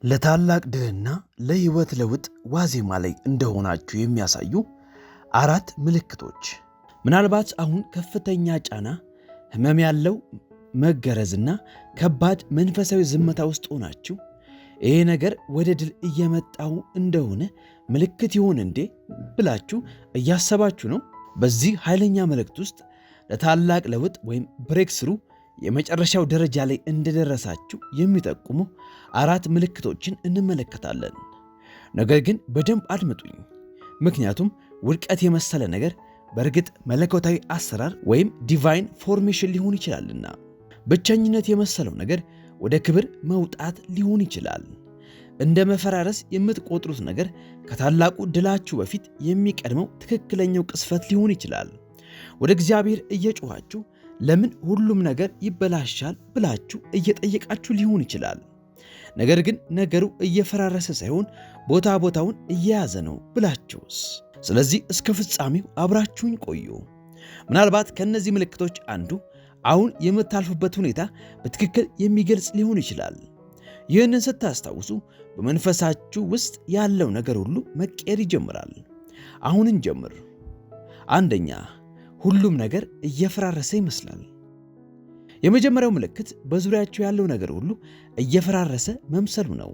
ለታላቅ ድልና ለህይወት ለውጥ ዋዜማ ላይ እንደሆናችሁ የሚያሳዩ 4 ምልክቶች። ምናልባት አሁን ከፍተኛ ጫና፣ ህመም ያለው መገረዝና ከባድ መንፈሳዊ ዝምታ ውስጥ ሆናችሁ ይሄ ነገር ወደ ድል እየመጣው እንደሆነ ምልክት ይሆን እንዴ ብላችሁ እያሰባችሁ ነው። በዚህ ኃይለኛ መልእክት ውስጥ ለታላቅ ለውጥ ወይም ብሬክስሩ የመጨረሻው ደረጃ ላይ እንደደረሳችሁ የሚጠቁሙ 4 ምልክቶችን እንመለከታለን። ነገር ግን በደንብ አድምጡኝ፣ ምክንያቱም ውድቀት የመሰለ ነገር በእርግጥ መለኮታዊ አሰራር ወይም ዲቫይን ፎርሜሽን ሊሆን ይችላልና። ብቸኝነት የመሰለው ነገር ወደ ክብር መውጣት ሊሆን ይችላል። እንደ መፈራረስ የምትቆጥሩት ነገር ከታላቁ ድላችሁ በፊት የሚቀድመው ትክክለኛው ቅስፈት ሊሆን ይችላል። ወደ እግዚአብሔር እየጮኻችሁ ለምን ሁሉም ነገር ይበላሻል ብላችሁ እየጠየቃችሁ ሊሆን ይችላል። ነገር ግን ነገሩ እየፈራረሰ ሳይሆን ቦታውን እየያዘ ነው ብላችሁስ? ስለዚህ እስከ ፍጻሜው አብራችሁኝ ቆዩ። ምናልባት ከእነዚህ ምልክቶች አንዱ አሁን የምታልፉበት ሁኔታ በትክክል የሚገልጽ ሊሆን ይችላል። ይህንን ስታስታውሱ በመንፈሳችሁ ውስጥ ያለው ነገር ሁሉ መቀየር ይጀምራል። አሁን እንጀምር። 1. ሁሉም ነገር እየፈራረሰ ይመስላል። የመጀመሪያው ምልክት በዙሪያችሁ ያለው ነገር ሁሉ እየፈራረሰ መምሰሉ ነው።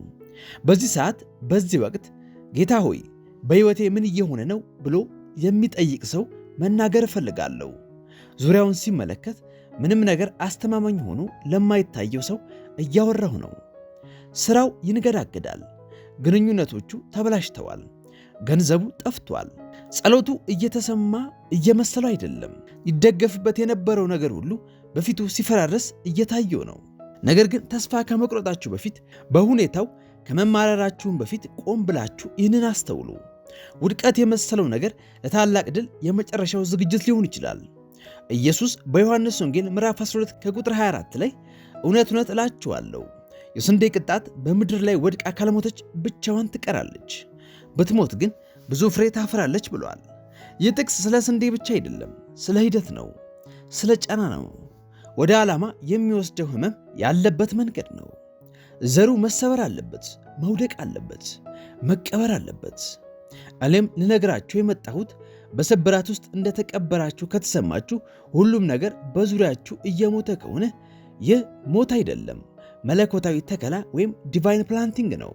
በዚህ ሰዓት፣ በዚህ ወቅት ጌታ ሆይ በሕይወቴ ምን እየሆነ ነው ብሎ የሚጠይቅ ሰው መናገር እፈልጋለሁ። ዙሪያውን ሲመለከት ምንም ነገር አስተማማኝ ሆኖ ለማይታየው ሰው እያወራሁ ነው። ስራው ይንገዳገዳል፣ ግንኙነቶቹ ተበላሽተዋል፣ ገንዘቡ ጠፍቷል፣ ጸሎቱ እየተሰማ እየመሰለው አይደለም። ይደገፍበት የነበረው ነገር ሁሉ በፊቱ ሲፈራረስ እየታየው ነው። ነገር ግን ተስፋ ከመቁረጣችሁ በፊት፣ በሁኔታው ከመማረራችሁም በፊት ቆም ብላችሁ ይህንን አስተውሉ። ውድቀት የመሰለው ነገር ለታላቅ ድል የመጨረሻው ዝግጅት ሊሆን ይችላል። ኢየሱስ በዮሐንስ ወንጌል ምዕራፍ 12 ከቁጥር 24 ላይ እውነት እውነት እላችኋለሁ የስንዴ ቅጣት በምድር ላይ ወድቃ ካልሞተች ብቻዋን ትቀራለች፣ ብትሞት ግን ብዙ ፍሬ ታፈራለች ብሏል። ይህ ጥቅስ ስለ ስንዴ ብቻ አይደለም፣ ስለ ሂደት ነው፣ ስለ ጫና ነው፣ ወደ ዓላማ የሚወስደው ህመም ያለበት መንገድ ነው። ዘሩ መሰበር አለበት፣ መውደቅ አለበት፣ መቀበር አለበት። እኔም ልነግራችሁ የመጣሁት በስብራት ውስጥ እንደተቀበራችሁ ከተሰማችሁ፣ ሁሉም ነገር በዙሪያችሁ እየሞተ ከሆነ ይህ ሞት አይደለም፣ መለኮታዊ ተከላ ወይም ዲቫይን ፕላንቲንግ ነው።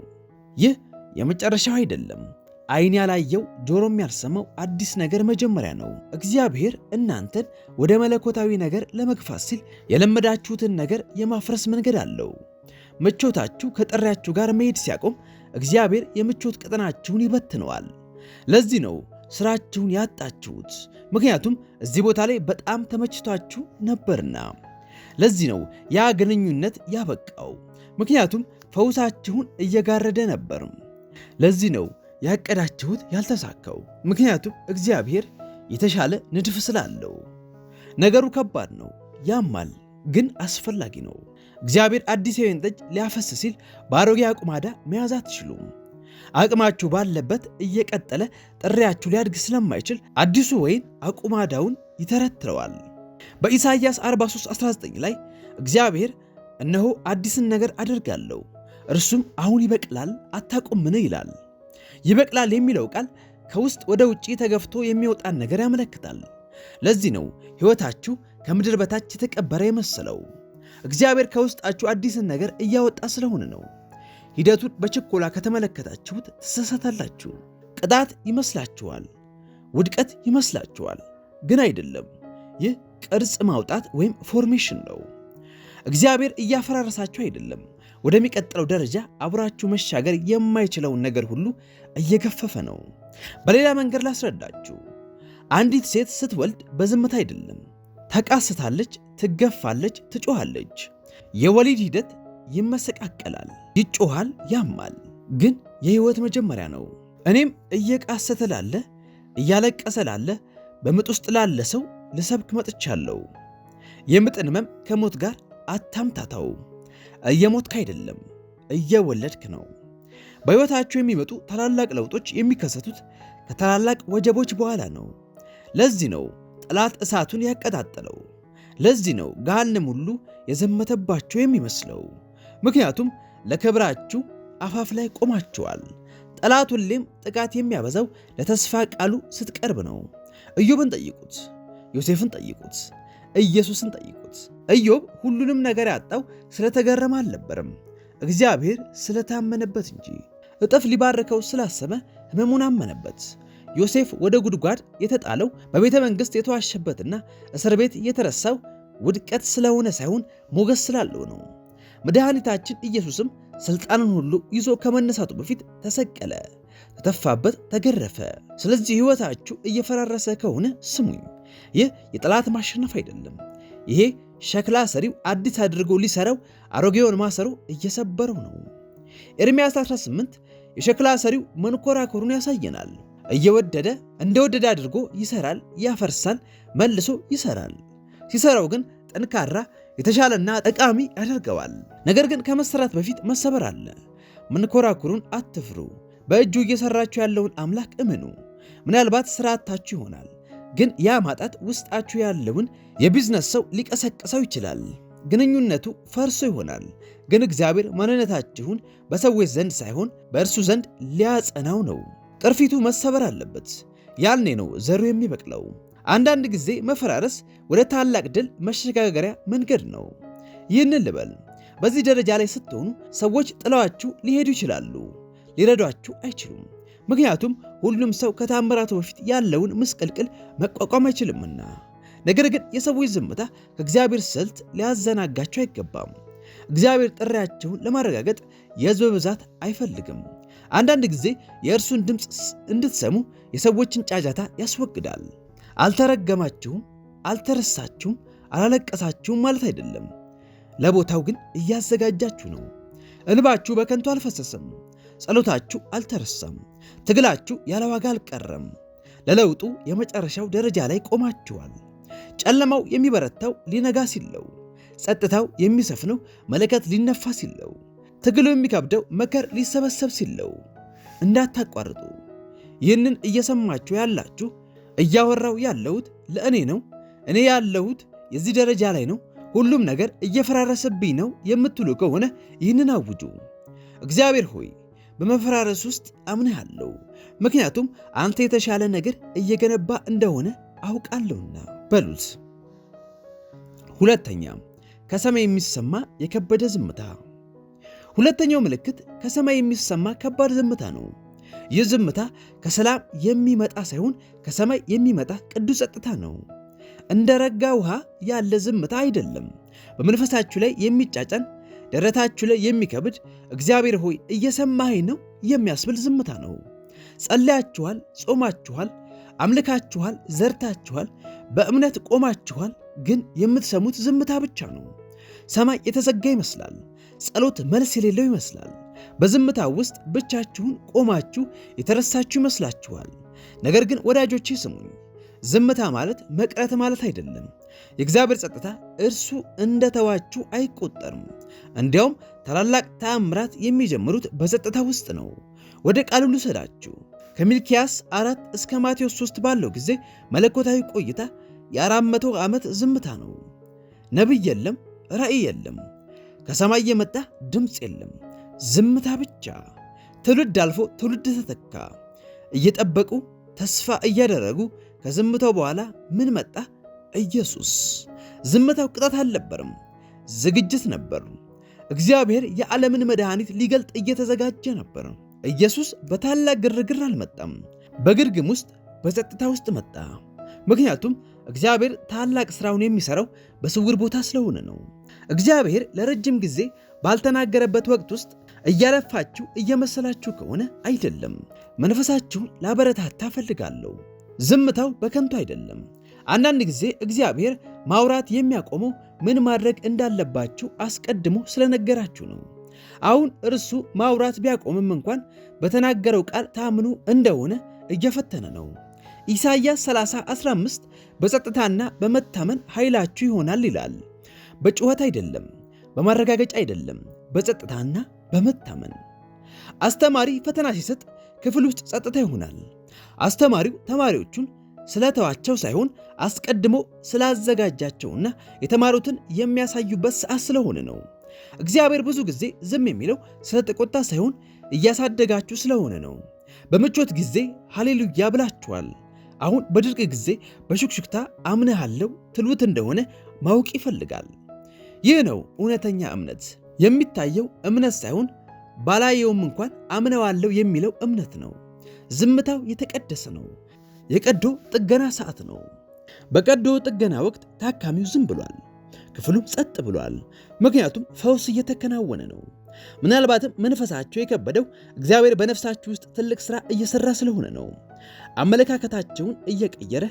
ይህ የመጨረሻው አይደለም፣ ዓይን ያላየው ጆሮም ያልሰማው አዲስ ነገር መጀመሪያ ነው። እግዚአብሔር እናንተን ወደ መለኮታዊ ነገር ለመግፋት ሲል የለመዳችሁትን ነገር የማፍረስ መንገድ አለው። ምቾታችሁ ከጥሪያችሁ ጋር መሄድ ሲያቆም እግዚአብሔር የምቾት ቀጠናችሁን ይበትነዋል። ለዚህ ነው ስራችሁን ያጣችሁት፣ ምክንያቱም እዚህ ቦታ ላይ በጣም ተመችቷችሁ ነበርና። ለዚህ ነው ያ ግንኙነት ያበቃው፣ ምክንያቱም ፈውሳችሁን እየጋረደ ነበር። ለዚህ ነው ያቀዳችሁት ያልተሳካው፣ ምክንያቱም እግዚአብሔር የተሻለ ንድፍ ስላለው። ነገሩ ከባድ ነው፣ ያማል፣ ግን አስፈላጊ ነው። እግዚአብሔር አዲስ የወይን ጠጅ ሊያፈስ ሲል በአሮጌ አቁማዳ መያዝ አትችሉም። አቅማችሁ ባለበት እየቀጠለ ጥሪያችሁ ሊያድግ ስለማይችል አዲሱ ወይን አቁማዳውን ይተረትረዋል። በኢሳይያስ 43:19 ላይ እግዚአብሔር እነሆ አዲስን ነገር አደርጋለሁ፣ እርሱም አሁን ይበቅላል አታቁምን ይላል። ይበቅላል የሚለው ቃል ከውስጥ ወደ ውጪ ተገፍቶ የሚወጣን ነገር ያመለክታል። ለዚህ ነው ሕይወታችሁ ከምድር በታች የተቀበረ የመሰለው። እግዚአብሔር ከውስጣችሁ አዲስን ነገር እያወጣ ስለሆነ ነው። ሂደቱን በችኮላ ከተመለከታችሁት ትሰሳታላችሁ። ቅጣት ይመስላችኋል፣ ውድቀት ይመስላችኋል፣ ግን አይደለም። ይህ ቅርጽ ማውጣት ወይም ፎርሜሽን ነው። እግዚአብሔር እያፈራረሳችሁ አይደለም፣ ወደሚቀጥለው ደረጃ አብራችሁ መሻገር የማይችለውን ነገር ሁሉ እየገፈፈ ነው። በሌላ መንገድ ላስረዳችሁ። አንዲት ሴት ስትወልድ በዝምታ አይደለም፣ ተቃስታለች፣ ትገፋለች፣ ትጮኻለች። የወሊድ ሂደት ይመሰቃቀላል፣ ይጮኻል፣ ያማል፣ ግን የሕይወት መጀመሪያ ነው። እኔም እየቃሰተ ላለ፣ እያለቀሰ ላለ፣ በምጥ ውስጥ ላለ ሰው ልሰብክ መጥቻለሁ። የምጥን ህመም ከሞት ጋር አታምታታው። እየሞትክ አይደለም፣ እየወለድክ ነው። በሕይወታችሁ የሚመጡ ታላላቅ ለውጦች የሚከሰቱት ከታላላቅ ወጀቦች በኋላ ነው። ለዚህ ነው ጠላት እሳቱን ያቀጣጠለው። ለዚህ ነው ገሃነም ሁሉ የዘመተባችሁ የሚመስለው። ምክንያቱም ለክብራችሁ አፋፍ ላይ ቆማችኋል። ጠላት ሁሌም ጥቃት የሚያበዛው ለተስፋ ቃሉ ስትቀርብ ነው። ኢዮብን ጠይቁት፣ ዮሴፍን ጠይቁት፣ ኢየሱስን ጠይቁት። ኢዮብ ሁሉንም ነገር ያጣው ስለተገረመ አልነበረም፣ እግዚአብሔር ስለታመነበት እንጂ። እጥፍ ሊባርከው ስላሰበ ሕመሙን አመነበት። ዮሴፍ ወደ ጉድጓድ የተጣለው በቤተ መንግሥት የተዋሸበትና እስር ቤት የተረሳው ውድቀት ስለሆነ ሳይሆን ሞገስ ስላለው ነው። መድኃኒታችን ኢየሱስም ሥልጣንን ሁሉ ይዞ ከመነሳቱ በፊት ተሰቀለ፣ ተተፋበት፣ ተገረፈ። ስለዚህ ሕይወታችሁ እየፈራረሰ ከሆነ ስሙኝ፣ ይህ የጠላት ማሸነፍ አይደለም። ይሄ ሸክላ ሰሪው አዲስ አድርጎ ሊሰራው አሮጌውን ማሰሮ እየሰበረው ነው። ኤርምያስ 18 የሸክላ ሰሪው መንኮራኮሩን ያሳየናል። እየወደደ እንደወደደ አድርጎ ይሰራል፣ ያፈርሳል፣ መልሶ ይሰራል። ሲሰራው ግን ጠንካራ የተሻለና ጠቃሚ ያደርገዋል። ነገር ግን ከመሰራት በፊት መሰበር አለ። መንኮራኩሩን አትፍሩ። በእጁ እየሰራችሁ ያለውን አምላክ እመኑ። ምናልባት ስራ አጥታችሁ ይሆናል፣ ግን ያ ማጣት ውስጣችሁ ያለውን የቢዝነስ ሰው ሊቀሰቅሰው ይችላል። ግንኙነቱ ፈርሶ ይሆናል፣ ግን እግዚአብሔር ማንነታችሁን በሰዎች ዘንድ ሳይሆን በእርሱ ዘንድ ሊያጸናው ነው። ቅርፊቱ መሰበር አለበት። ያኔ ነው ዘሩ የሚበቅለው። አንዳንድ ጊዜ መፈራረስ ወደ ታላቅ ድል መሸጋገሪያ መንገድ ነው። ይህንን ልበል፣ በዚህ ደረጃ ላይ ስትሆኑ ሰዎች ጥለዋችሁ ሊሄዱ ይችላሉ፣ ሊረዷችሁ አይችሉም። ምክንያቱም ሁሉም ሰው ከታምራቱ በፊት ያለውን ምስቅልቅል መቋቋም አይችልምና። ነገር ግን የሰዎች ዝምታ ከእግዚአብሔር ስልት ሊያዘናጋችሁ አይገባም። እግዚአብሔር ጥሪያችሁን ለማረጋገጥ የሕዝብ ብዛት አይፈልግም። አንዳንድ ጊዜ የእርሱን ድምፅ እንድትሰሙ የሰዎችን ጫጫታ ያስወግዳል። አልተረገማችሁም፣ አልተረሳችሁም፣ አላለቀሳችሁም ማለት አይደለም። ለቦታው ግን እያዘጋጃችሁ ነው። እንባችሁ በከንቱ አልፈሰሰም፣ ጸሎታችሁ አልተረሳም፣ ትግላችሁ ያለ ዋጋ አልቀረም። ለለውጡ የመጨረሻው ደረጃ ላይ ቆማችኋል። ጨለማው የሚበረታው ሊነጋ ሲለው፣ ጸጥታው የሚሰፍነው መለከት ሊነፋ ሲለው፣ ትግሉ የሚከብደው መከር ሊሰበሰብ ሲለው እንዳታቋርጡ። ይህንን እየሰማችሁ ያላችሁ እያወራው ያለሁት ለእኔ ነው፣ እኔ ያለሁት የዚህ ደረጃ ላይ ነው፣ ሁሉም ነገር እየፈራረሰብኝ ነው የምትሉ ከሆነ ይህንን አውጁ። እግዚአብሔር ሆይ በመፈራረስ ውስጥ አምንሃለሁ፣ ምክንያቱም አንተ የተሻለ ነገር እየገነባ እንደሆነ አውቃለሁና በሉት። ሁለተኛ፣ ከሰማይ የሚሰማ የከበደ ዝምታ። ሁለተኛው ምልክት ከሰማይ የሚሰማ ከባድ ዝምታ ነው። ይህ ዝምታ ከሰላም የሚመጣ ሳይሆን ከሰማይ የሚመጣ ቅዱስ ጸጥታ ነው። እንደ ረጋ ውሃ ያለ ዝምታ አይደለም። በመንፈሳችሁ ላይ የሚጫጫን፣ ደረታችሁ ላይ የሚከብድ እግዚአብሔር ሆይ እየሰማኸኝ ነው የሚያስብል ዝምታ ነው። ጸልያችኋል፣ ጾማችኋል፣ አምልካችኋል፣ ዘርታችኋል፣ በእምነት ቆማችኋል፣ ግን የምትሰሙት ዝምታ ብቻ ነው። ሰማይ የተዘጋ ይመስላል። ጸሎት መልስ የሌለው ይመስላል። በዝምታ ውስጥ ብቻችሁን ቆማችሁ የተረሳችሁ ይመስላችኋል። ነገር ግን ወዳጆቼ ስሙኝ፣ ዝምታ ማለት መቅረት ማለት አይደለም። የእግዚአብሔር ጸጥታ እርሱ እንደተዋችሁ አይቆጠርም። እንዲያውም ታላላቅ ተአምራት የሚጀምሩት በጸጥታ ውስጥ ነው። ወደ ቃሉ ልውሰዳችሁ። ከሚልኪያስ 4 እስከ ማቴዎስ 3 ባለው ጊዜ መለኮታዊ ቆይታ የ400 ዓመት ዝምታ ነው። ነቢይ የለም፣ ራእይ የለም፣ ከሰማይ የመጣ ድምፅ የለም፣ ዝምታ ብቻ። ትውልድ አልፎ ትውልድ ተተካ። እየጠበቁ ተስፋ እያደረጉ ከዝምታው በኋላ ምን መጣ? ኢየሱስ። ዝምታው ቅጣት አልነበረም፣ ዝግጅት ነበር። እግዚአብሔር የዓለምን መድኃኒት ሊገልጥ እየተዘጋጀ ነበር። ኢየሱስ በታላቅ ግርግር አልመጣም፣ በግርግም ውስጥ በጸጥታ ውስጥ መጣ። ምክንያቱም እግዚአብሔር ታላቅ ሥራውን የሚሠራው በስውር ቦታ ስለሆነ ነው። እግዚአብሔር ለረጅም ጊዜ ባልተናገረበት ወቅት ውስጥ እያለፋችሁ እየመሰላችሁ ከሆነ አይደለም። መንፈሳችሁን ላበረታታ ፈልጋለሁ። ዝምታው በከንቱ አይደለም። አንዳንድ ጊዜ እግዚአብሔር ማውራት የሚያቆመው ምን ማድረግ እንዳለባችሁ አስቀድሞ ስለነገራችሁ ነው። አሁን እርሱ ማውራት ቢያቆምም እንኳን በተናገረው ቃል ታምኑ እንደሆነ እየፈተነ ነው። ኢሳይያስ 30:15 በጸጥታና በመታመን ኃይላችሁ ይሆናል ይላል። በጩኸት አይደለም፣ በማረጋገጫ አይደለም፣ በጸጥታና በመታመን። አስተማሪ ፈተና ሲሰጥ ክፍል ውስጥ ጸጥታ ይሆናል። አስተማሪው ተማሪዎቹን ስለተዋቸው ሳይሆን አስቀድሞ ስላዘጋጃቸውና የተማሩትን የሚያሳዩበት ሰዓት ስለሆነ ነው። እግዚአብሔር ብዙ ጊዜ ዝም የሚለው ስለተቆጣ ሳይሆን እያሳደጋችሁ ስለሆነ ነው። በምቾት ጊዜ ሃሌሉያ ብላችኋል። አሁን በድርቅ ጊዜ በሹክሹክታ አምነሃለሁ ትሉት እንደሆነ ማወቅ ይፈልጋል። ይህ ነው እውነተኛ እምነት። የሚታየው እምነት ሳይሆን ባላየውም እንኳን አምነዋለሁ የሚለው እምነት ነው። ዝምታው የተቀደሰ ነው። የቀዶ ጥገና ሰዓት ነው። በቀዶ ጥገና ወቅት ታካሚው ዝም ብሏል፣ ክፍሉም ጸጥ ብሏል። ምክንያቱም ፈውስ እየተከናወነ ነው። ምናልባትም መንፈሳቸው የከበደው እግዚአብሔር በነፍሳችሁ ውስጥ ትልቅ ሥራ እየሠራ ስለሆነ ነው። አመለካከታቸውን እየቀየረ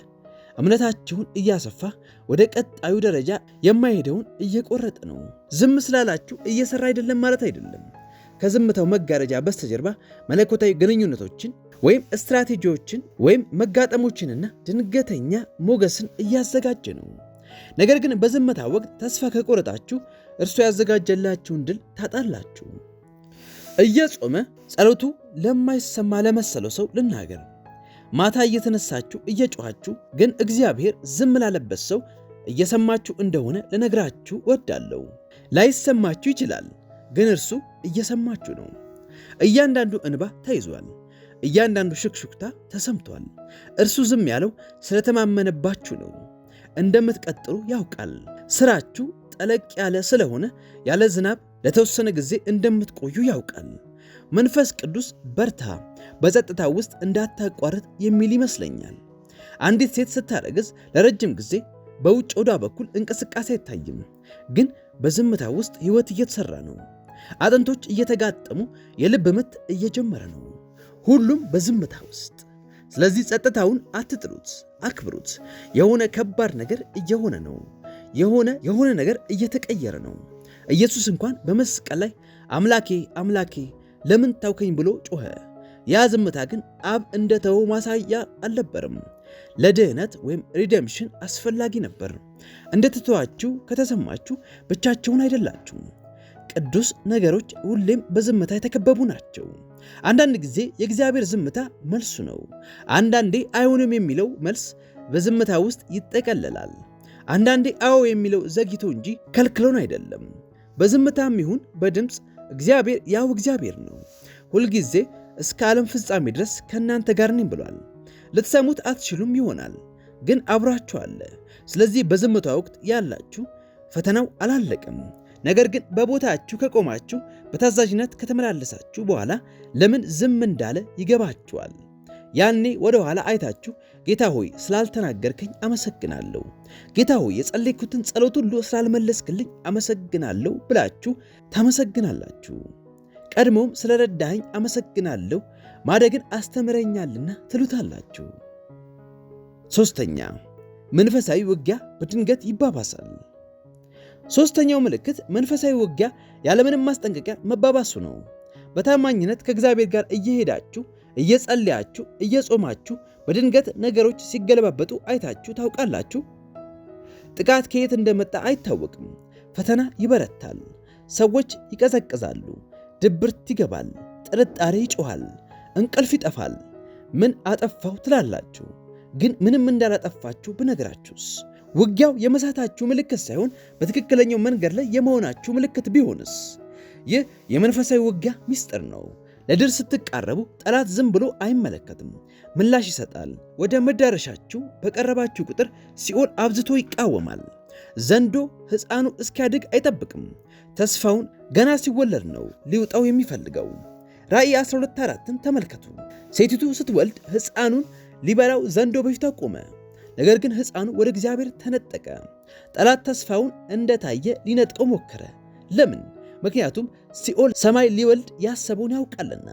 እምነታችሁን እያሰፋ ወደ ቀጣዩ ደረጃ የማይሄደውን እየቆረጠ ነው። ዝም ስላላችሁ እየሠራ አይደለም ማለት አይደለም። ከዝምታው መጋረጃ በስተጀርባ መለኮታዊ ግንኙነቶችን ወይም ስትራቴጂዎችን ወይም መጋጠሞችንና ድንገተኛ ሞገስን እያዘጋጀ ነው። ነገር ግን በዝምታ ወቅት ተስፋ ከቆረጣችሁ እርሱ ያዘጋጀላችሁን ድል ታጣላችሁ። እየጾመ ጸሎቱ ለማይሰማ ለመሰለው ሰው ልናገር። ማታ እየተነሳችሁ እየጮኻችሁ ግን እግዚአብሔር ዝም ላለበት ሰው እየሰማችሁ እንደሆነ ልነግራችሁ ወዳለሁ። ላይሰማችሁ ይችላል፣ ግን እርሱ እየሰማችሁ ነው። እያንዳንዱ እንባ ተይዟል። እያንዳንዱ ሽክሽክታ ተሰምቷል። እርሱ ዝም ያለው ስለተማመነባችሁ ነው። እንደምትቀጥሉ ያውቃል። ስራችሁ ጠለቅ ያለ ስለሆነ ያለ ዝናብ ለተወሰነ ጊዜ እንደምትቆዩ ያውቃል። መንፈስ ቅዱስ በርታ፣ በጸጥታ ውስጥ እንዳታቋርጥ የሚል ይመስለኛል። አንዲት ሴት ስታረግዝ ለረጅም ጊዜ በውጭ ሆዷ በኩል እንቅስቃሴ አይታይም፣ ግን በዝምታ ውስጥ ሕይወት እየተሰራ ነው። አጥንቶች እየተጋጠሙ የልብ ምት እየጀመረ ነው። ሁሉም በዝምታ ውስጥ። ስለዚህ ጸጥታውን አትጥሉት፣ አክብሩት። የሆነ ከባድ ነገር እየሆነ ነው። የሆነ ነገር እየተቀየረ ነው። ኢየሱስ እንኳን በመስቀል ላይ አምላኬ አምላኬ ለምን ታውከኝ ብሎ ጮኸ። ያ ዝምታ ግን አብ እንደተወው ማሳያ አልነበረም። ለድህነት ወይም ሪደምሽን አስፈላጊ ነበር። እንደተተዋችሁ ከተሰማችሁ ብቻችሁን አይደላችሁም። ቅዱስ ነገሮች ሁሌም በዝምታ የተከበቡ ናቸው። አንዳንድ ጊዜ የእግዚአብሔር ዝምታ መልሱ ነው። አንዳንዴ አይሆንም የሚለው መልስ በዝምታ ውስጥ ይጠቀለላል። አንዳንዴ አዎ የሚለው ዘግይቶ እንጂ ከልክሎን አይደለም። በዝምታም ይሁን በድምፅ እግዚአብሔር ያው እግዚአብሔር ነው። ሁልጊዜ እስከ ዓለም ፍጻሜ ድረስ ከእናንተ ጋር ነኝ ብሏል። ልትሰሙት አትችሉም ይሆናል፣ ግን አብራችሁ አለ። ስለዚህ በዝምታ ወቅት ያላችሁ ፈተናው አላለቀም። ነገር ግን በቦታችሁ ከቆማችሁ በታዛዥነት ከተመላለሳችሁ በኋላ ለምን ዝም እንዳለ ይገባችኋል። ያኔ ወደ ኋላ አይታችሁ ጌታ ሆይ ስላልተናገርከኝ አመሰግናለሁ፣ ጌታ ሆይ የጸለይኩትን ጸሎት ሁሉ ስላልመለስክልኝ አመሰግናለሁ ብላችሁ ታመሰግናላችሁ። ቀድሞም ስለረዳኸኝ አመሰግናለሁ፣ ማደግን አስተምረኛልና ትሉታላችሁ። ሶስተኛ፣ መንፈሳዊ ውጊያ በድንገት ይባባሳል። ሶስተኛው ምልክት መንፈሳዊ ውጊያ ያለምንም ማስጠንቀቂያ መባባሱ ነው። በታማኝነት ከእግዚአብሔር ጋር እየሄዳችሁ እየጸለያችሁ እየጾማችሁ በድንገት ነገሮች ሲገለባበጡ አይታችሁ ታውቃላችሁ? ጥቃት ከየት እንደመጣ አይታወቅም። ፈተና ይበረታል፣ ሰዎች ይቀዘቅዛሉ፣ ድብርት ይገባል፣ ጥርጣሬ ይጮሃል፣ እንቅልፍ ይጠፋል። ምን አጠፋው ትላላችሁ? ግን ምንም እንዳላጠፋችሁ ብነግራችሁስ? ውጊያው የመሳታችሁ ምልክት ሳይሆን በትክክለኛው መንገድ ላይ የመሆናችሁ ምልክት ቢሆንስ? ይህ የመንፈሳዊ ውጊያ ምስጢር ነው። ለድል ስትቃረቡ ጠላት ዝም ብሎ አይመለከትም፣ ምላሽ ይሰጣል። ወደ መዳረሻችሁ በቀረባችሁ ቁጥር ሲኦል አብዝቶ ይቃወማል። ዘንዶ ሕፃኑ እስኪያድግ አይጠብቅም። ተስፋውን ገና ሲወለድ ነው ሊውጣው የሚፈልገው። ራእይ 12:4ን ተመልከቱ። ሴቲቱ ስትወልድ ሕፃኑን ሊበላው ዘንዶ በፊቷ ቆመ። ነገር ግን ሕፃኑ ወደ እግዚአብሔር ተነጠቀ። ጠላት ተስፋውን እንደታየ ሊነጥቀው ሞከረ። ለምን? ምክንያቱም ሲኦል ሰማይ ሊወልድ ያሰበውን ያውቃልና።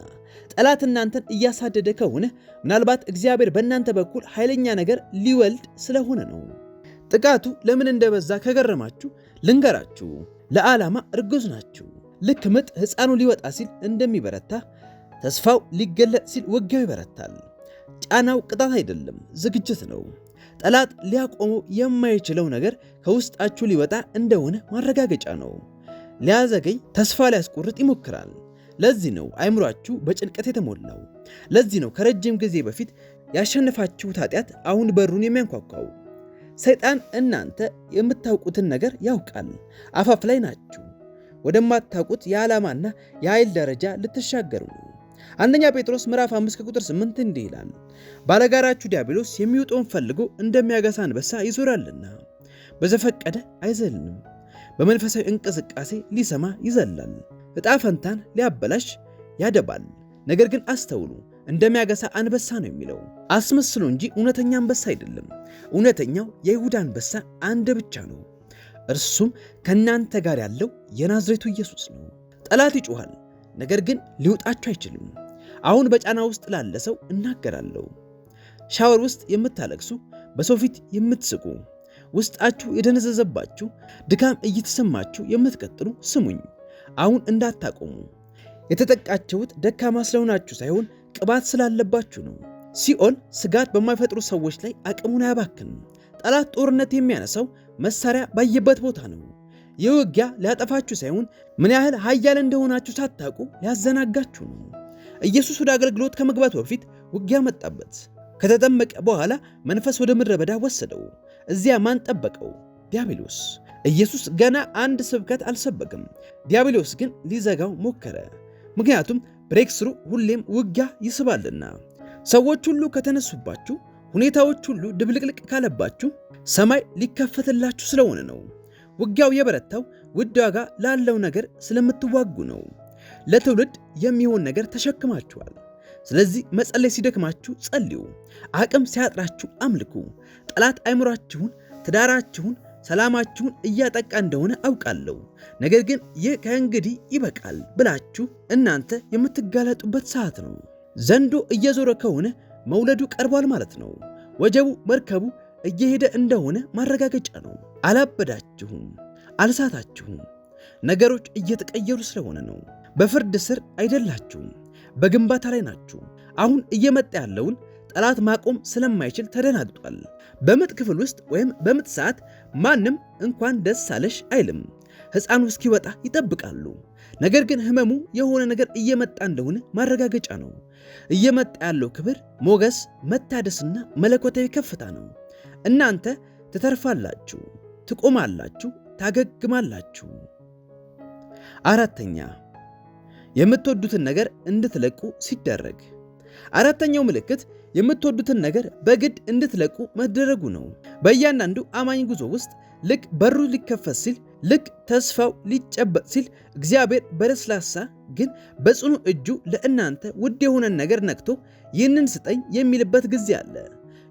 ጠላት እናንተን እያሳደደ ከሆነ ምናልባት እግዚአብሔር በእናንተ በኩል ኃይለኛ ነገር ሊወልድ ስለሆነ ነው። ጥቃቱ ለምን እንደበዛ ከገረማችሁ ልንገራችሁ። ለዓላማ እርጉዝ ናችሁ። ልክ ምጥ ሕፃኑ ሊወጣ ሲል እንደሚበረታ ተስፋው ሊገለጥ ሲል ውጊያው ይበረታል። ጫናው ቅጣት አይደለም፣ ዝግጅት ነው። ጠላት ሊያቆመው የማይችለው ነገር ከውስጣችሁ ሊወጣ እንደሆነ ማረጋገጫ ነው። ሊያዘገይ፣ ተስፋ ሊያስቆርጥ ይሞክራል። ለዚህ ነው አእምሯችሁ በጭንቀት የተሞላው። ለዚህ ነው ከረጅም ጊዜ በፊት ያሸነፋችሁት ኃጢአት አሁን በሩን የሚያንኳኳው። ሰይጣን እናንተ የምታውቁትን ነገር ያውቃል። አፋፍ ላይ ናችሁ። ወደማታውቁት የዓላማና የኃይል ደረጃ ልትሻገሩ ነው። አንደኛ ጴጥሮስ ምዕራፍ 5 ቁጥር 8 እንዲህ ይላል፣ ባለጋራችሁ ዲያብሎስ የሚውጠውን ፈልጎ እንደሚያገሳ አንበሳ ይዞራልና በዘፈቀደ አይዘልንም፣ በመንፈሳዊ እንቅስቃሴ ሊሰማ ይዘላል፣ ዕጣ ፈንታን ሊያበላሽ ያደባል። ነገር ግን አስተውሉ፣ እንደሚያገሳ አንበሳ ነው የሚለው። አስመስሎ እንጂ እውነተኛ አንበሳ አይደለም። እውነተኛው የይሁዳ አንበሳ አንድ ብቻ ነው፣ እርሱም ከእናንተ ጋር ያለው የናዝሬቱ ኢየሱስ ነው። ጠላት ይጮኻል፣ ነገር ግን ሊውጣችሁ አይችልም። አሁን በጫና ውስጥ ላለ ሰው እናገራለሁ። ሻወር ውስጥ የምታለቅሱ፣ በሰው ፊት የምትስቁ፣ ውስጣችሁ የደነዘዘባችሁ፣ ድካም እየተሰማችሁ የምትቀጥሉ ስሙኝ፣ አሁን እንዳታቆሙ። የተጠቃችሁት ደካማ ስለሆናችሁ ሳይሆን ቅባት ስላለባችሁ ነው። ሲኦል ስጋት በማይፈጥሩ ሰዎች ላይ አቅሙን አያባክንም። ጠላት ጦርነት የሚያነሳው መሳሪያ ባየበት ቦታ ነው። ይህ ውጊያ ሊያጠፋችሁ ሳይሆን ምን ያህል ኃያል እንደሆናችሁ ሳታውቁ ሊያዘናጋችሁ ነው። ኢየሱስ ወደ አገልግሎት ከመግባቱ በፊት ውጊያ መጣበት። ከተጠመቀ በኋላ መንፈስ ወደ ምድረ በዳ ወሰደው። እዚያ ማን ጠበቀው? ዲያብሎስ። ኢየሱስ ገና አንድ ስብከት አልሰበክም። ዲያብሎስ ግን ሊዘጋው ሞከረ። ምክንያቱም ብሬክስሩ ሁሌም ውጊያ ይስባልና። ሰዎች ሁሉ ከተነሱባችሁ፣ ሁኔታዎች ሁሉ ድብልቅልቅ ካለባችሁ ሰማይ ሊከፈትላችሁ ስለሆነ ነው። ውጊያው የበረታው ውድ ዋጋ ላለው ነገር ስለምትዋጉ ነው። ለትውልድ የሚሆን ነገር ተሸክማችኋል። ስለዚህ መጸለይ ሲደክማችሁ ጸልዩ፣ አቅም ሲያጥራችሁ አምልኩ። ጠላት አይምሯችሁን፣ ትዳራችሁን፣ ሰላማችሁን እያጠቃ እንደሆነ አውቃለሁ። ነገር ግን ይህ ከእንግዲህ ይበቃል ብላችሁ እናንተ የምትጋለጡበት ሰዓት ነው። ዘንዶ እየዞረ ከሆነ መውለዱ ቀርቧል ማለት ነው። ወጀቡ መርከቡ እየሄደ እንደሆነ ማረጋገጫ ነው። አላበዳችሁም፣ አልሳታችሁም። ነገሮች እየተቀየሩ ስለሆነ ነው። በፍርድ ስር አይደላችሁም፣ በግንባታ ላይ ናችሁ። አሁን እየመጣ ያለውን ጠላት ማቆም ስለማይችል ተደናግጧል። በምጥ ክፍል ውስጥ ወይም በምጥ ሰዓት ማንም እንኳን ደስ አለሽ አይልም። ሕፃኑ እስኪወጣ ይጠብቃሉ። ነገር ግን ህመሙ የሆነ ነገር እየመጣ እንደሆነ ማረጋገጫ ነው። እየመጣ ያለው ክብር፣ ሞገስ፣ መታደስና መለኮታዊ ከፍታ ነው። እናንተ ትተርፋላችሁ፣ ትቆማላችሁ፣ ታገግማላችሁ። አራተኛ፣ የምትወዱትን ነገር እንድትለቁ ሲደረግ። አራተኛው ምልክት የምትወዱትን ነገር በግድ እንድትለቁ መደረጉ ነው። በእያንዳንዱ አማኝ ጉዞ ውስጥ ልክ በሩ ሊከፈት ሲል፣ ልክ ተስፋው ሊጨበጥ ሲል እግዚአብሔር በለስላሳ ግን በጽኑ እጁ ለእናንተ ውድ የሆነን ነገር ነክቶ ይህንን ስጠኝ የሚልበት ጊዜ አለ።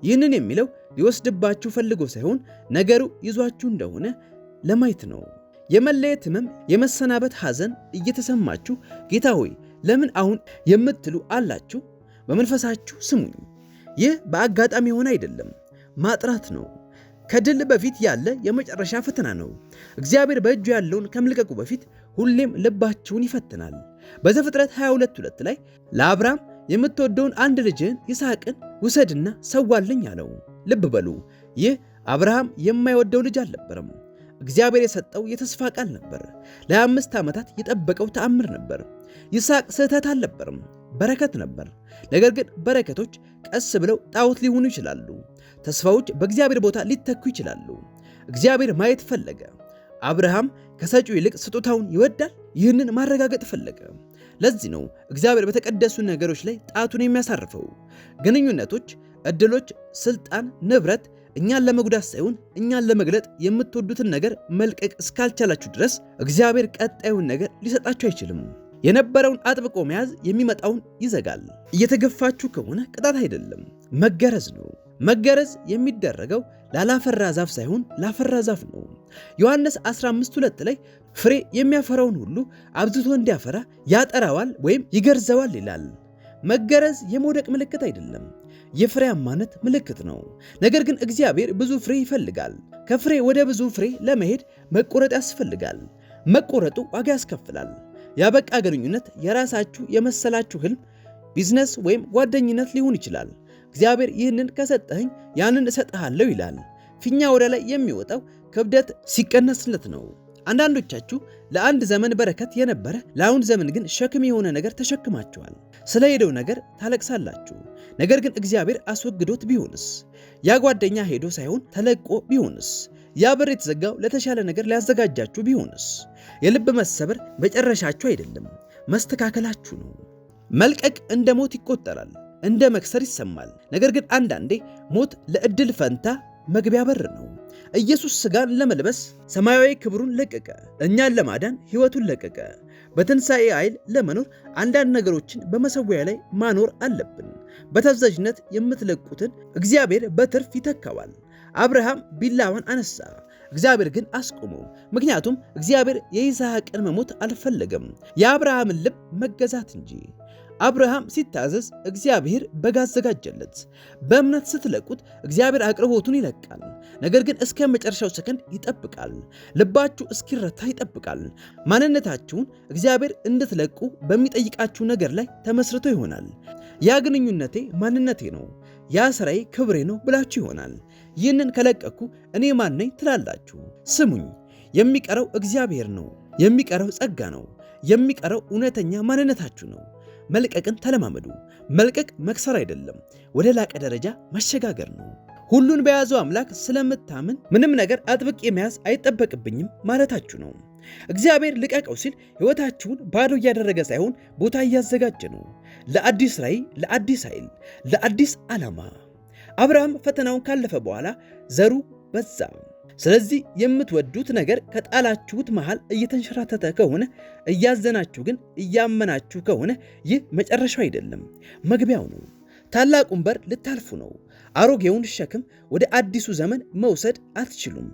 ይህንን የሚለው ሊወስድባችሁ ፈልጎ ሳይሆን ነገሩ ይዟችሁ እንደሆነ ለማየት ነው። የመለየት ህመም፣ የመሰናበት ሐዘን እየተሰማችሁ ጌታ ሆይ ለምን አሁን የምትሉ አላችሁ። በመንፈሳችሁ ስሙኝ። ይህ በአጋጣሚ የሆነ አይደለም፣ ማጥራት ነው። ከድል በፊት ያለ የመጨረሻ ፈተና ነው። እግዚአብሔር በእጁ ያለውን ከመልቀቁ በፊት ሁሌም ልባችሁን ይፈትናል። በዘፍጥረት 22:2 ላይ ለአብርሃም የምትወደውን አንድ ልጅህን ይስሐቅን ውሰድና ሰዋልኝ አለው። ልብ በሉ፣ ይህ አብርሃም የማይወደው ልጅ አልነበረም። እግዚአብሔር የሰጠው የተስፋ ቃል ነበር። ለ25 ዓመታት የጠበቀው ተአምር ነበር። ይስሐቅ ስህተት አልነበረም፣ በረከት ነበር። ነገር ግን በረከቶች ቀስ ብለው ጣዖት ሊሆኑ ይችላሉ። ተስፋዎች በእግዚአብሔር ቦታ ሊተኩ ይችላሉ። እግዚአብሔር ማየት ፈለገ። አብርሃም ከሰጪው ይልቅ ስጦታውን ይወዳል። ይህንን ማረጋገጥ ፈለገ። ለዚህ ነው እግዚአብሔር በተቀደሱ ነገሮች ላይ ጣቱን የሚያሳርፈው። ግንኙነቶች፣ ዕድሎች፣ ስልጣን፣ ንብረት እኛን ለመጉዳት ሳይሆን እኛን ለመግለጥ የምትወዱትን ነገር መልቀቅ እስካልቻላችሁ ድረስ እግዚአብሔር ቀጣዩን ነገር ሊሰጣችሁ አይችልም። የነበረውን አጥብቆ መያዝ የሚመጣውን ይዘጋል። እየተገፋችሁ ከሆነ ቅጣት አይደለም፣ መገረዝ ነው። መገረዝ የሚደረገው ላላፈራ ዛፍ ሳይሆን ላፈራ ዛፍ ነው። ዮሐንስ 15:2 ላይ ፍሬ የሚያፈራውን ሁሉ አብዝቶ እንዲያፈራ ያጠራዋል ወይም ይገርዘዋል ይላል። መገረዝ የመውደቅ ምልክት አይደለም፣ የፍሬያማነት ምልክት ነው። ነገር ግን እግዚአብሔር ብዙ ፍሬ ይፈልጋል። ከፍሬ ወደ ብዙ ፍሬ ለመሄድ መቆረጥ ያስፈልጋል። መቆረጡ ዋጋ ያስከፍላል። ያበቃ ግንኙነት፣ የራሳችሁ የመሰላችሁ ህልም፣ ቢዝነስ ወይም ጓደኝነት ሊሆን ይችላል። እግዚአብሔር ይህንን ከሰጠኸኝ ያንን እሰጥሃለሁ ይላል። ፊኛ ወደ ላይ የሚወጣው ክብደት ሲቀነስለት ነው። አንዳንዶቻችሁ ለአንድ ዘመን በረከት የነበረ ለአሁን ዘመን ግን ሸክም የሆነ ነገር ተሸክማችኋል። ስለ ሄደው ነገር ታለቅሳላችሁ። ነገር ግን እግዚአብሔር አስወግዶት ቢሆንስ? ያ ጓደኛ ሄዶ ሳይሆን ተለቆ ቢሆንስ? ያ በር የተዘጋው ለተሻለ ነገር ሊያዘጋጃችሁ ቢሆንስ? የልብ መሰበር መጨረሻችሁ አይደለም፣ መስተካከላችሁ ነው። መልቀቅ እንደ ሞት ይቆጠራል፣ እንደ መክሰር ይሰማል። ነገር ግን አንዳንዴ ሞት ለዕድል ፈንታ መግቢያ በር ነው። ኢየሱስ ሥጋን ለመልበስ ሰማያዊ ክብሩን ለቀቀ፣ እኛን ለማዳን ሕይወቱን ለቀቀ። በትንሣኤ ኃይል ለመኖር አንዳንድ ነገሮችን በመሠዊያ ላይ ማኖር አለብን። በታዛዥነት የምትለቁትን እግዚአብሔር በትርፍ ይተካዋል። አብርሃም ቢላዋን አነሳ፣ እግዚአብሔር ግን አስቆመው። ምክንያቱም እግዚአብሔር የይስሐቅን መሞት አልፈለገም፣ የአብርሃምን ልብ መገዛት እንጂ። አብርሃም ሲታዘዝ እግዚአብሔር በግ አዘጋጀለት። በእምነት ስትለቁት እግዚአብሔር አቅርቦቱን ይለቃል። ነገር ግን እስከ መጨረሻው ሰከንድ ይጠብቃል። ልባችሁ እስኪረታ ይጠብቃል። ማንነታችሁን እግዚአብሔር እንድትለቁ በሚጠይቃችሁ ነገር ላይ ተመስርቶ ይሆናል። ያ ግንኙነቴ ማንነቴ ነው፣ ያ ስራዬ ክብሬ ነው ብላችሁ ይሆናል። ይህንን ከለቀኩ እኔ ማን ነኝ ትላላችሁ። ስሙኝ፣ የሚቀረው እግዚአብሔር ነው። የሚቀረው ጸጋ ነው። የሚቀረው እውነተኛ ማንነታችሁ ነው። መልቀቅን ተለማመዱ። መልቀቅ መክሰር አይደለም፣ ወደ ላቀ ደረጃ መሸጋገር ነው። ሁሉን በያዘው አምላክ ስለምታምን ምንም ነገር አጥብቄ መያዝ አይጠበቅብኝም ማለታችሁ ነው። እግዚአብሔር ልቀቀው ሲል ሕይወታችሁን ባዶ እያደረገ ሳይሆን ቦታ እያዘጋጀ ነው፣ ለአዲስ ራዕይ፣ ለአዲስ ኃይል፣ ለአዲስ ዓላማ። አብርሃም ፈተናውን ካለፈ በኋላ ዘሩ በዛ። ስለዚህ የምትወዱት ነገር ከጣላችሁት መሃል እየተንሸራተተ ከሆነ፣ እያዘናችሁ ግን እያመናችሁ ከሆነ ይህ መጨረሻው አይደለም፣ መግቢያው ነው። ታላቁን በር ልታልፉ ነው። አሮጌውን ሸክም ወደ አዲሱ ዘመን መውሰድ አትችሉም።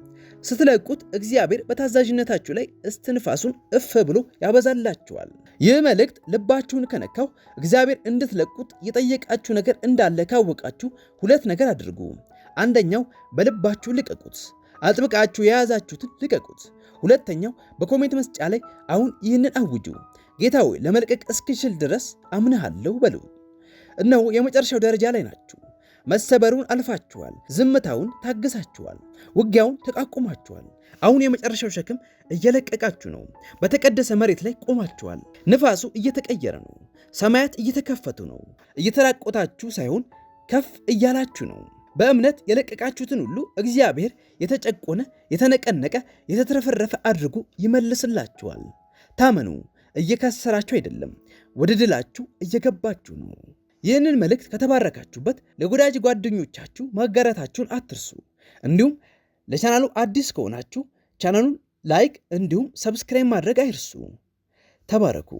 ስትለቁት እግዚአብሔር በታዛዥነታችሁ ላይ እስትንፋሱን እፍ ብሎ ያበዛላችኋል። ይህ መልእክት ልባችሁን ከነካው፣ እግዚአብሔር እንድትለቁት የጠየቃችሁ ነገር እንዳለ ካወቃችሁ ሁለት ነገር አድርጉ። አንደኛው በልባችሁ ልቀቁት፣ አጥብቃችሁ የያዛችሁትን ልቀቁት። ሁለተኛው በኮሜንት መስጫ ላይ አሁን ይህንን አውጁ፣ ጌታ ሆይ ለመልቀቅ እስክችል ድረስ አምንሃለሁ በሉ። እነሆ የመጨረሻው ደረጃ ላይ ናችሁ። መሰበሩን አልፋችኋል። ዝምታውን ታግሳችኋል። ውጊያውን ተቃቁማችኋል። አሁን የመጨረሻው ሸክም እየለቀቃችሁ ነው። በተቀደሰ መሬት ላይ ቆማችኋል። ንፋሱ እየተቀየረ ነው። ሰማያት እየተከፈቱ ነው። እየተራቆታችሁ ሳይሆን ከፍ እያላችሁ ነው። በእምነት የለቀቃችሁትን ሁሉ እግዚአብሔር የተጨቆነ፣ የተነቀነቀ፣ የተትረፈረፈ አድርጎ ይመልስላችኋል። ታመኑ። እየከሰራችሁ አይደለም፣ ወደ ድላችሁ እየገባችሁ ነው። ይህንን መልእክት ከተባረካችሁበት ለወዳጅ ጓደኞቻችሁ ማጋራታችሁን አትርሱ። እንዲሁም ለቻናሉ አዲስ ከሆናችሁ ቻናሉን ላይክ እንዲሁም ሰብስክራይብ ማድረግ አይርሱ። ተባረኩ።